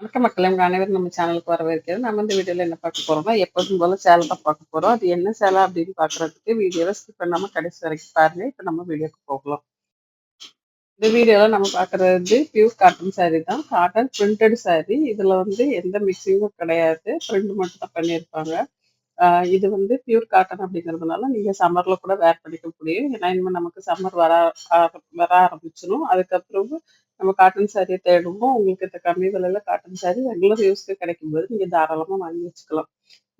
வணக்கம் மக்களே! உங்க அனைவரும் நம்ம சேனலுக்கு வரவேற்கிறேன். நம்ம இந்த வீடியோல என்ன பார்க்க போறோம்னா, எப்போதும் போல சேலை தான் பார்க்க போறோம். அது என்ன சேலை அப்படின்னு பார்க்குறதுக்கு வீடியோவை ஸ்கிப் பண்ணாம கடைசி வரைக்கும் பாருங்க. இப்போ நம்ம வீடியோக்கு போகலாம். இந்த வீடியோல நம்ம பார்க்குறது பியூர் காட்டன் சாரீ தான். Cotton printed sari. இதுல வந்து எந்த மிக்சிங்கும் கிடையாது. பிரிண்ட் மட்டும் தான் பண்ணியிருப்பாங்க. இது வந்து பியூர் காட்டன் அப்படிங்கிறதுனால நீங்க சம்மர்ல கூட வேர் பண்ணிக்க முடியும். ஏன்னா இனிமே நமக்கு சம்மர் வர ஆரம்பிச்சிடும். அதுக்கப்புறம் நம்ம காட்டன் சாரியை தேடுவோம். உங்களுக்கு இந்த கம்மி விலையில காட்டன் சாரி ரெகுலர் யூஸ்க்கு கிடைக்கும்போது நீங்க தாராளமா வாங்கி வச்சுக்கலாம்.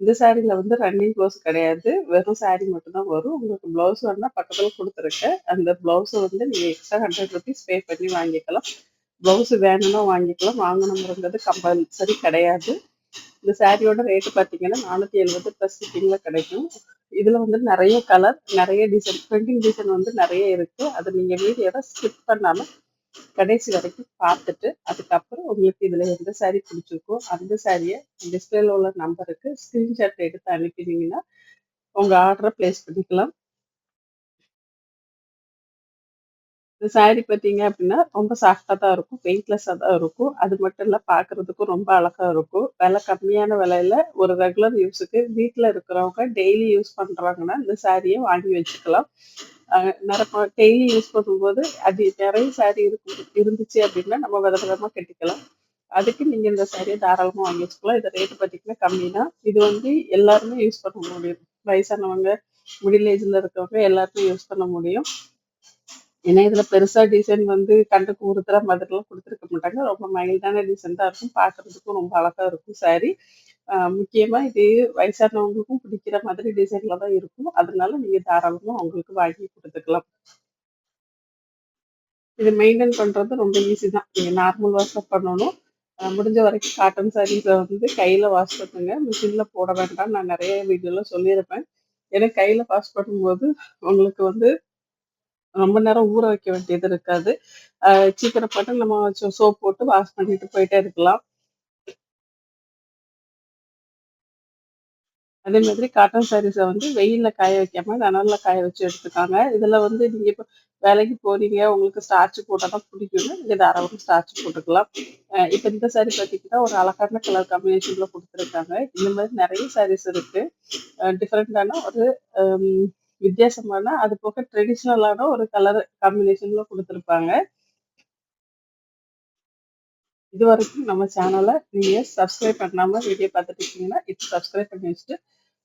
இந்த சாரில வந்து ரன்னிங் ப்ளவுஸ் கிடையாது. வெறும் சாரி மட்டும் தான் வரும். உங்களுக்கு ப்ளவுஸ் வேணா பக்கத்துல கொடுத்துருக்கேன். அந்த ப்ளவுஸை வந்து நீங்க எக்ஸ்ட்ரா ₹100 பே பண்ணி வாங்கிக்கலாம். ப்ளவுஸ் வேணும்னா வாங்கிக்கலாம். வாங்கணுங்கிறது கம்பல்சரி கிடையாது. இந்த சாரியோட ரேட்டு பார்த்தீங்கன்னா 470 ப்ளஸ் ஷிப்பிங்ல கிடைக்கும். இதுல வந்து நிறைய கலர், நிறைய டிசைன், பிரிண்டிங் டிசைன் வந்து நிறைய இருக்கு. அதை நீங்க வீடியோவை ஸ்கிப் பண்ணாம கடைசி வரைக்கும் பார்த்துட்டு அதுக்கப்புறம் உங்களுக்கு இதுல எந்த சாரி பிடிச்சிருக்கோ அந்த சாரியை டிஸ்பிளேல உள்ள நம்பருக்கு ஸ்கிரீன்ஷாட் எடுத்து அனுப்பினீங்கன்னா உங்க ஆர்டரை பிளேஸ் பண்ணிக்கலாம். இந்த சாரி பார்த்தீங்க அப்படின்னா ரொம்ப சாஃப்டா தான் இருக்கும். வெயிட்லெஸ்ஸா தான் இருக்கும். அது மட்டும் இல்ல பார்க்கறதுக்கும் ரொம்ப அழகா இருக்கும். விலை கம்மியான விலையில ஒரு ரெகுலர் யூஸுக்கு வீட்ல இருக்கிறவங்க டெய்லி யூஸ் பண்றாங்கன்னா இந்த சாரியை வாங்கி வச்சுக்கலாம். டெய்லி யூஸ் பண்ணும்போது அது நிறைய சாரி இருந்துச்சு அப்படின்னா நம்ம விதவிதமா கட்டிக்கலாம். அதுக்கு நீங்க இந்த சாரியை தாராளமா வாங்கி வச்சுக்கலாம். இது ரேட்டு பார்த்தீங்கன்னா கம்மி தான். இது வந்து எல்லாருமே யூஸ் பண்ண முடியும். வயசானவங்க, மிடில் ஏஜ்ல இருக்கவங்க எல்லாருமே யூஸ் பண்ண முடியும். ஏன்னா இதுல பெருசா டிசைன் வந்து கண்ணுக்கு உறுத்துற மாதிரிலாம் கொடுத்துருக்க மாட்டாங்க. ரொம்ப மைல்டான டிசைன் தான் இருக்கும். பார்க்கறதுக்கும் ரொம்ப அழகா இருக்கும் சாரி. முக்கியமா இது வயசானவங்களுக்கும் பிடிக்கிற மாதிரி டிசைன்ல தான் இருக்கும். அதனால நீங்க தாராளமா அவங்களுக்கு வாங்கி கொடுத்துக்கலாம். இது மெயின்டைன் பண்றது ரொம்ப ஈஸி தான். நீங்க நார்மல் வாஷ் தான் பண்ணணும். முடிஞ்ச வரைக்கும் காட்டன் சாரீஸை வந்து கையில வாஷ் பண்ணுங்க. மிஷின்ல போட வேண்டாம். நான் நிறைய வீடியோல சொல்லியிருப்பேன். ஏன்னா கையில வாஷ் பண்ணும்போது உங்களுக்கு வந்து ரொம்ப நேரம் ஊற வைக்க வேண்டியது இருக்காது. சீக்கிரம் போட்டு நம்ம சோப் போட்டு வாஷ் பண்ணிட்டு போயிட்டே இருக்கலாம். அதே மாதிரி காட்டன் சாரீஸை வந்து வெயில்ல காய வைக்காம நனல்ல காய வச்சு எடுத்துக்காங்க. இதுல வந்து நீங்க இப்போ வேலைக்கு போறீங்க, உங்களுக்கு ஸ்டார்ச் போட்டால் தான் பிடிக்கும்னா நீங்க தாராளமாக ஸ்டார்ச் போட்டுக்கலாம். இப்போ இந்த சாரி பார்த்தீங்கன்னா ஒரு அழகான கலர் காம்பினேஷன்ல கொடுத்துருக்காங்க. இந்த மாதிரி நிறைய சாரீஸ் இருக்கு. டிஃப்ரெண்டான ஒரு வித்தியாசமான அது போக ட்ரெடிஷ்னலான ஒரு கலர் காம்பினேஷன்ல கொடுத்துருப்பாங்க. இது வரைக்கும் நம்ம சேனலை நீங்க சப்ஸ்கிரைப் பண்ணாம வீடியோ பார்த்துட்டு இருக்கீங்கன்னா இப்போ சப்ஸ்கிரைப் பண்ணி வச்சுட்டு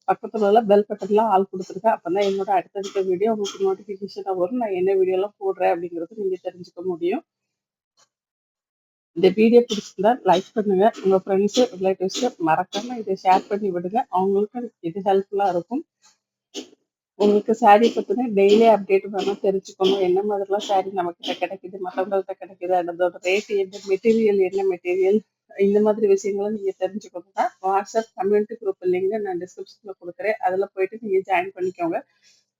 பக்கத்துல உள்ள பெல் பட்டன்லாம் ஆள் கொடுத்துருக்கேன். அப்பதான் என்னோட அடுத்தடுத்த வீடியோ உங்களுக்கு நோட்டிபிகேஷனா வரும். நான் என்ன வீடியோலாம் போடுறேன் அப்படிங்கிறது நீங்க தெரிஞ்சுக்க முடியும். இந்த வீடியோ பிடிச்சிருந்தா லைக் பண்ணுங்க. உங்க ஃப்ரெண்ட்ஸு, ரிலேட்டிவ்ஸ்க்கு மறக்காம இதை ஷேர் பண்ணி விடுங்க. அவங்களுக்கும் இது ஹெல்ப்ஃபுல்லா இருக்கும். உங்களுக்கு சாரி பத்தின டெய்லி அப்டேட் வேணும் தெரிஞ்சுக்கணும். என்ன மாதிரிலாம் சாரி நம்ம கிட்ட கிடைக்குது, மற்றவங்கள்ட்ட கிடைக்குது, அதோட ரேட் என்ன, மெட்டீரியல் என்ன மெட்டீரியல், இந்த மாதிரி விஷயங்களை நீங்க தெரிஞ்சுக்கணும்னா வாட்ஸ்அப் கம்யூனிட்டி குரூப் லிங்க் நான் டிஸ்கிரிப்ஷன்ல கொடுக்குறேன். அதுல போயிட்டு நீங்க ஜாயின் பண்ணிக்கோங்க.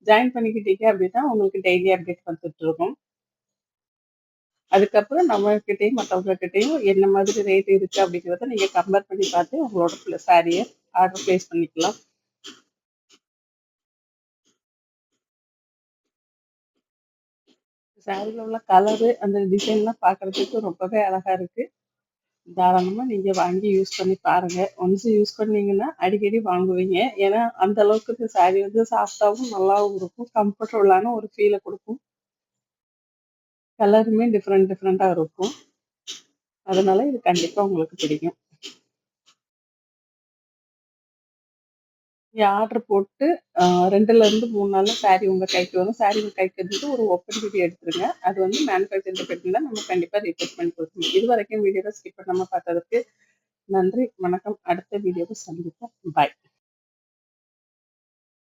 ஜாயின் பண்ணிக்கிட்டீங்க அப்படின்னா உங்களுக்கு டெய்லி அப்டேட் வந்துட்டு இருக்கும். அதுக்கப்புறம் நம்ம கிட்டயும் மற்றவங்க கிட்டயும் என்ன மாதிரி ரேட் இருக்கு அப்படிங்கிறத நீங்க கம்பேர் பண்ணி பார்த்து உங்களோட சாரியை ஆர்டர் பிளேஸ் பண்ணிக்கலாம். சாரியில் உள்ள கலரு அந்த டிசைன்லாம் பார்க்கறதுக்கு ரொம்பவே அழகா இருக்கு. தாராளமாக நீங்கள் வாங்கி யூஸ் பண்ணி பாருங்க. ஒன்ஸ் யூஸ் பண்ணீங்கன்னா அடிக்கடி வாங்குவீங்க. ஏன்னா அந்த அளவுக்கு இந்த சாரி வந்து சாஃப்டாகவும் நல்லாவும் இருக்கும். கம்ஃபர்டபுளான ஒரு ஃபீலை கொடுக்கும். கலருமே டிஃப்ரெண்ட்டாக இருக்கும். அதனால இது கண்டிப்பாக உங்களுக்கு பிடிக்கும். நீங்க ஆர்டர் போட்டு 2லேருந்து 3 நாள்ல சாரி உங்க கைக்கு வரும். சாரி உங்க கைக்கு வந்துட்டு ஒரு ஓப்பன் வீடியோ எடுத்துருங்க. அது வந்து மேனுஃபேக்சரிங் டிஃபெக்ட் தான் நம்ம கண்டிப்பா ரீப்ளேஸ் பண்ணி கொடுக்கணும். இதுவரைக்கும் வீடியோவை ஸ்கிப் பண்ணாம பார்த்ததுக்கு நன்றி. வணக்கம். அடுத்த வீடியோவை சந்திப்போம். பாய்.